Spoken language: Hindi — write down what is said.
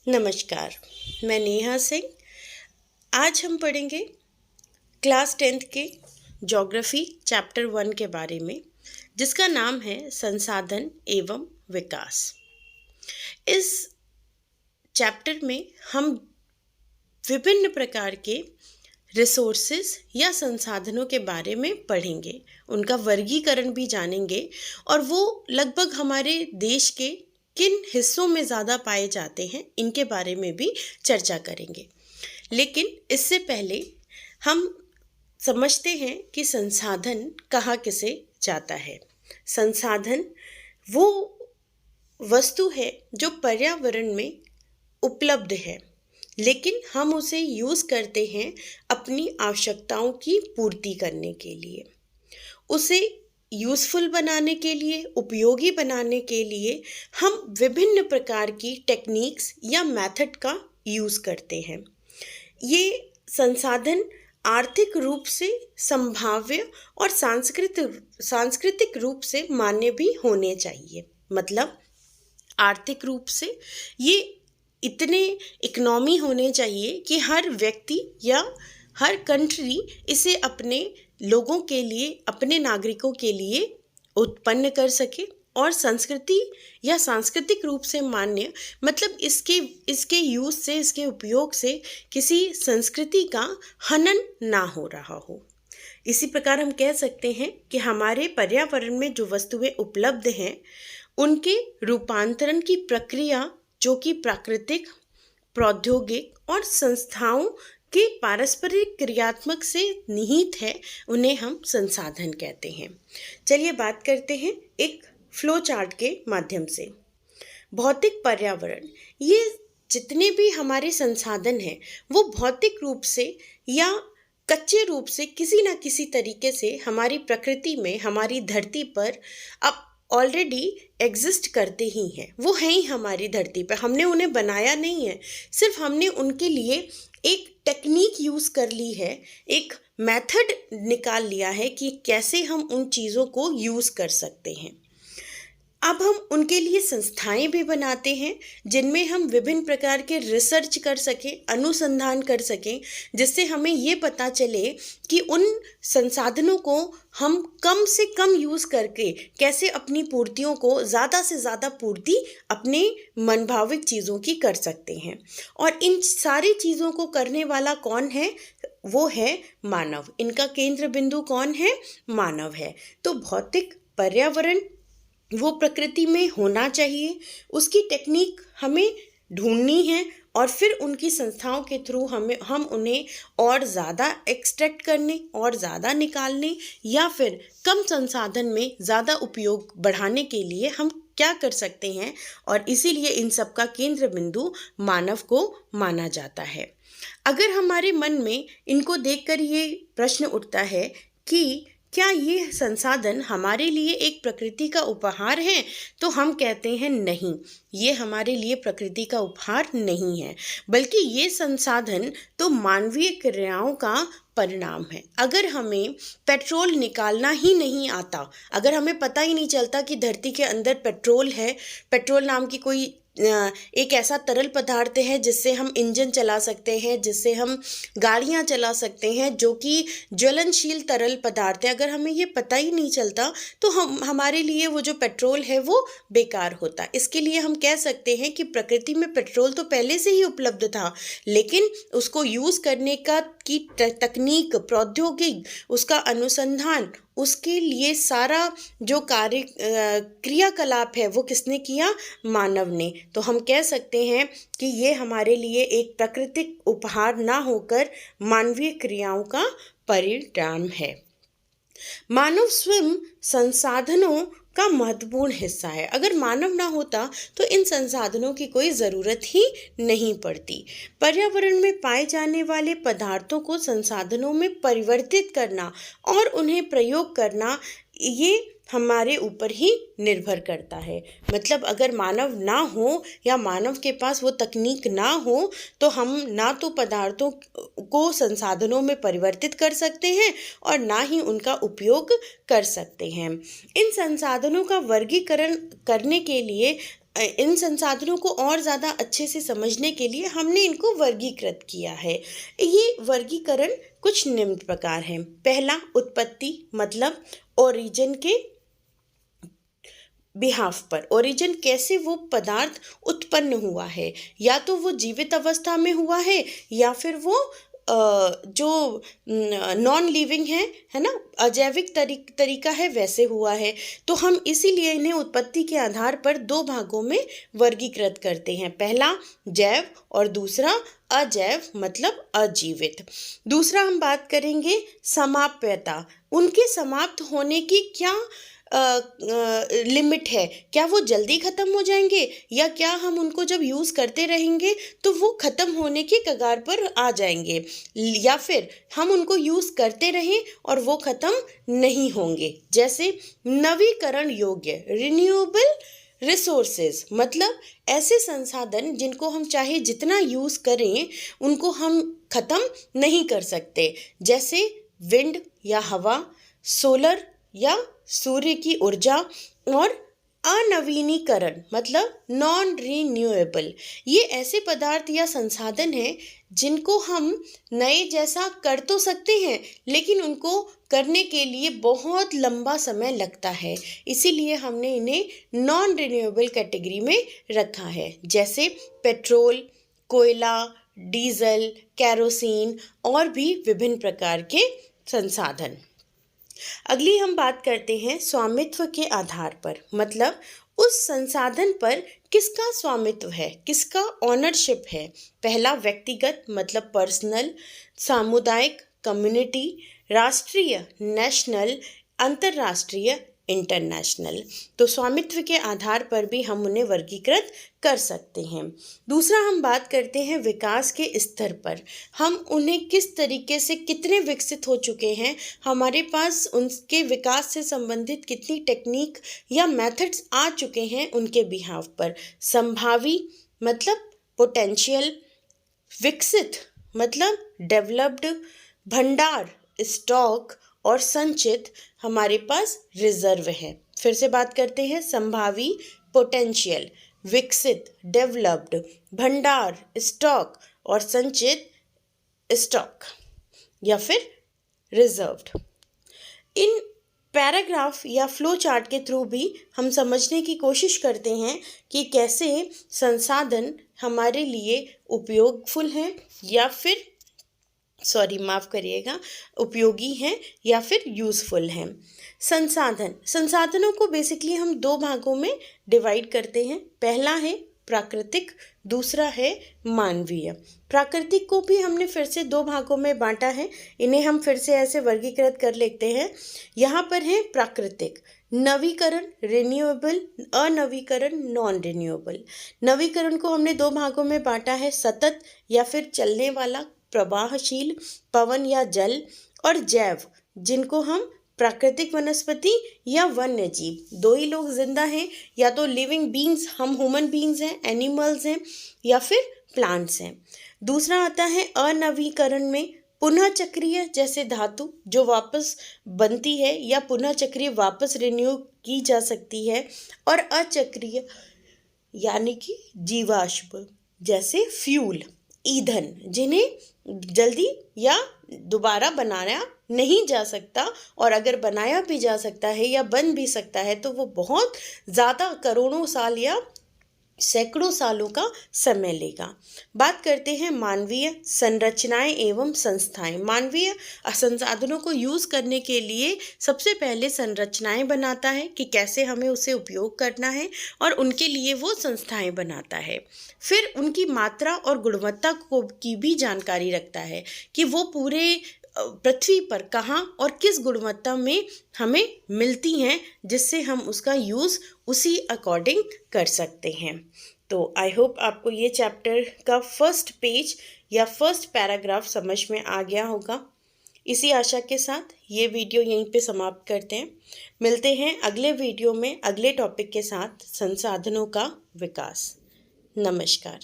नमस्कार, मैं नेहा सिंह। आज हम पढ़ेंगे क्लास 10th के ज्योग्राफी चैप्टर 1 के बारे में, जिसका नाम है संसाधन एवं विकास। इस चैप्टर में हम विभिन्न प्रकार के रिसोर्सेज या संसाधनों के बारे में पढ़ेंगे, उनका वर्गीकरण भी जानेंगे और वो लगभग हमारे देश के किन हिस्सों में ज़्यादा पाए जाते हैं इनके बारे में भी चर्चा करेंगे। लेकिन इससे पहले हम समझते हैं कि संसाधन कहाँ किसे जाता है। संसाधन वो वस्तु है जो पर्यावरण में उपलब्ध है, लेकिन हम उसे यूज़ करते हैं अपनी आवश्यकताओं की पूर्ति करने के लिए, उसे यूज़फुल बनाने के लिए, उपयोगी बनाने के लिए हम विभिन्न प्रकार की टेक्निक्स या मेथड का यूज़ करते हैं। ये संसाधन आर्थिक रूप से संभाव्य और सांस्कृतिक रूप से मान्य भी होने चाहिए। मतलब आर्थिक रूप से ये इतने इकोनॉमी होने चाहिए कि हर व्यक्ति या हर कंट्री इसे अपने लोगों के लिए, अपने नागरिकों के लिए उत्पन्न कर सके, और संस्कृति या सांस्कृतिक रूप से मान्य मतलब इसके यूज़ से, इसके उपयोग से किसी संस्कृति का हनन ना हो रहा हो। इसी प्रकार हम कह सकते हैं कि हमारे पर्यावरण में जो वस्तुएं उपलब्ध हैं उनके रूपांतरण की प्रक्रिया, जो कि प्राकृतिक, प्रौद्योगिक और संस्थाओं के पारस्परिक क्रियात्मक से निहित है, उन्हें हम संसाधन कहते हैं। चलिए बात करते हैं एक फ्लो चार्ट के माध्यम से। भौतिक पर्यावरण, ये जितने भी हमारे संसाधन हैं वो भौतिक रूप से या कच्चे रूप से किसी न किसी तरीके से हमारी प्रकृति में, हमारी धरती पर अब ऑलरेडी एग्जिस्ट करते ही हैं। वो हैं ही हमारी धरती पर, हमने उन्हें बनाया नहीं है, सिर्फ हमने उनके लिए एक टेक्निक यूज़ कर ली है, एक मेथड निकाल लिया है कि कैसे हम उन चीज़ों को यूज़ कर सकते हैं। अब हम उनके लिए संस्थाएं भी बनाते हैं जिनमें हम विभिन्न प्रकार के रिसर्च कर सकें, अनुसंधान कर सकें, जिससे हमें ये पता चले कि उन संसाधनों को हम कम से कम यूज़ करके कैसे अपनी पूर्तियों को ज़्यादा से ज़्यादा पूर्ति अपने मनभाविक चीज़ों की कर सकते हैं। और इन सारी चीज़ों को करने वाला कौन है? वो है मानव। इनका केंद्र बिंदु कौन है? मानव है। तो भौतिक पर्यावरण वो प्रकृति में होना चाहिए, उसकी टेक्निक हमें ढूंढनी है और फिर उनकी संस्थाओं के थ्रू हम उन्हें और ज़्यादा एक्सट्रैक्ट करने और ज़्यादा निकालने या फिर कम संसाधन में ज़्यादा उपयोग बढ़ाने के लिए हम क्या कर सकते हैं, और इसीलिए इन सब का केंद्र बिंदु मानव को माना जाता है। अगर हमारे मन में इनको देखकर ये प्रश्न उठता है कि क्या ये संसाधन हमारे लिए एक प्रकृति का उपहार है, तो हम कहते हैं नहीं, ये हमारे लिए प्रकृति का उपहार नहीं है, बल्कि ये संसाधन तो मानवीय क्रियाओं का परिणाम है। अगर हमें पेट्रोल निकालना ही नहीं आता, अगर हमें पता ही नहीं चलता कि धरती के अंदर पेट्रोल है, पेट्रोल नाम की कोई एक ऐसा तरल पदार्थ है जिससे हम इंजन चला सकते हैं, जिससे हम गाड़ियां चला सकते हैं, जो कि ज्वलनशील तरल पदार्थ है, अगर हमें ये पता ही नहीं चलता तो हमारे लिए वो जो पेट्रोल है वो बेकार होता। इसके लिए हम कह सकते हैं कि प्रकृति में पेट्रोल तो पहले से ही उपलब्ध था, लेकिन उसको यूज़ करने की तकनीक, प्रौद्योगिक, उसका अनुसंधान, उसके लिए सारा जो क्रियाकलाप है वो किसने किया? मानव ने। तो हम कह सकते हैं कि ये हमारे लिए एक प्राकृतिक उपहार ना होकर मानवीय क्रियाओं का परिणाम है। मानव स्वयं संसाधनों का महत्वपूर्ण हिस्सा है। अगर मानव ना होता तो इन संसाधनों की कोई ज़रूरत ही नहीं पड़ती। पर्यावरण में पाए जाने वाले पदार्थों को संसाधनों में परिवर्तित करना और उन्हें प्रयोग करना, ये हमारे ऊपर ही निर्भर करता है। मतलब अगर मानव ना हो या मानव के पास वो तकनीक ना हो तो हम ना तो पदार्थों को संसाधनों में परिवर्तित कर सकते हैं और ना ही उनका उपयोग कर सकते हैं। इन संसाधनों का वर्गीकरण करने के लिए इन संसाधनों को और ज़्यादा अच्छे से समझने के लिए हमने इनको वर्गीकृत किया है। ये वर्गीकरण कुछ निम्न प्रकार हैं। पहला, उत्पत्ति, मतलब ओरिजिन के बिहाफ पर, ओरिजिन कैसे वो पदार्थ उत्पन्न हुआ है, या तो वो जीवित अवस्था में हुआ है या फिर वो जो नॉन लिविंग है ना, अजैविक तरीका है वैसे हुआ है। तो हम इसीलिए इन्हें उत्पत्ति के आधार पर दो भागों में वर्गीकृत करते हैं। पहला जैव और दूसरा अजैव, मतलब अजीवित। दूसरा हम बात करेंगे समाप्यता, उनके समाप्त होने की क्या लिमिट है, क्या वो जल्दी ख़त्म हो जाएंगे या क्या हम उनको जब यूज़ करते रहेंगे तो वो ख़त्म होने की कगार पर आ जाएंगे, या फिर हम उनको यूज़ करते रहें और वो ख़त्म नहीं होंगे। जैसे नवीकरण योग्य, रिन्यूएबल रिसोर्सेज, मतलब ऐसे संसाधन जिनको हम चाहे जितना यूज़ करें उनको हम ख़त्म नहीं कर सकते, जैसे विंड या हवा, सोलर या सूर्य की ऊर्जा, और अनवीनीकरण मतलब नॉन रिन्यूएबल, ये ऐसे पदार्थ या संसाधन हैं जिनको हम नए जैसा कर तो सकते हैं लेकिन उनको करने के लिए बहुत लंबा समय लगता है, इसीलिए हमने इन्हें नॉन रिन्यूएबल कैटेगरी में रखा है। जैसे पेट्रोल, कोयला, डीजल, कैरोसिन और भी विभिन्न प्रकार के संसाधन। अगली हम बात करते हैं स्वामित्व के आधार पर, मतलब उस संसाधन पर किसका स्वामित्व है, किसका ऑनरशिप है। पहला व्यक्तिगत, मतलब पर्सनल, सामुदायिक, कम्युनिटी, राष्ट्रीय, नेशनल, अंतर्राष्ट्रीय, इंटरनेशनल। तो स्वामित्व के आधार पर भी हम उन्हें वर्गीकृत कर सकते हैं। दूसरा हम बात करते हैं विकास के स्तर पर, हम उन्हें किस तरीके से कितने विकसित हो चुके हैं, हमारे पास उनके विकास से संबंधित कितनी टेक्निक या मेथड्स आ चुके हैं उनके बिहाफ पर। संभावी मतलब पोटेंशियल, विकसित मतलब डेवलप्ड, भंडार स्टॉक, और संचित हमारे पास रिजर्व है। फिर से बात करते हैं, संभावी पोटेंशियल, विकसित डेवलप्ड, भंडार स्टॉक और संचित स्टॉक या फिर रिजर्व्ड। इन पैराग्राफ या फ्लो चार्ट के थ्रू भी हम समझने की कोशिश करते हैं कि कैसे संसाधन हमारे लिए उपयोगफुल हैं या फिर उपयोगी हैं या फिर यूज़फुल हैं। संसाधनों को बेसिकली हम दो भागों में डिवाइड करते हैं। पहला है प्राकृतिक, दूसरा है मानवीय। प्राकृतिक को भी हमने फिर से दो भागों में बांटा है, इन्हें हम फिर से ऐसे वर्गीकृत कर लेते हैं। यहाँ पर है प्राकृतिक, नवीकरण रिन्यूएबल, अनवीकरण नॉन रिन्यूएबल। नवीकरण को हमने दो भागों में बांटा है, सतत या फिर चलने वाला, प्रवाहशील, पवन या जल, और जैव, जिनको हम प्राकृतिक वनस्पति या वन्य जीव, दो ही लोग जिंदा हैं, या तो लिविंग बींग्स, हम ह्यूमन बींग्स हैं, एनिमल्स हैं, या फिर प्लांट्स हैं। दूसरा आता है अनवीकरण में पुनः चक्रीय, जैसे धातु जो वापस बनती है या पुनः चक्रीय वापस रिन्यू की जा सकती है, और अचक्रीय यानी कि जीवाश्म, जैसे फ्यूल, ईंधन, जिन्हें जल्दी या दोबारा बनाया नहीं जा सकता, और अगर बनाया भी जा सकता है या बन भी सकता है तो वो बहुत ज़्यादा करोड़ों साल या सैकड़ों सालों का समय लेगा। बात करते हैं मानवीय संरचनाएं एवं संस्थाएं। मानवीय संसाधनों को यूज़ करने के लिए सबसे पहले संरचनाएं बनाता है कि कैसे हमें उसे उपयोग करना है, और उनके लिए वो संस्थाएं बनाता है। फिर उनकी मात्रा और गुणवत्ता की भी जानकारी रखता है कि वो पूरे पृथ्वी पर कहाँ और किस गुणवत्ता में हमें मिलती हैं, जिससे हम उसका यूज़ उसी अकॉर्डिंग कर सकते हैं। तो आई होप आपको ये चैप्टर का फर्स्ट पेज या फर्स्ट पैराग्राफ समझ में आ गया होगा। इसी आशा के साथ ये वीडियो यहीं पे समाप्त करते हैं। मिलते हैं अगले वीडियो में अगले टॉपिक के साथ, संसाधनों का विकास। नमस्कार।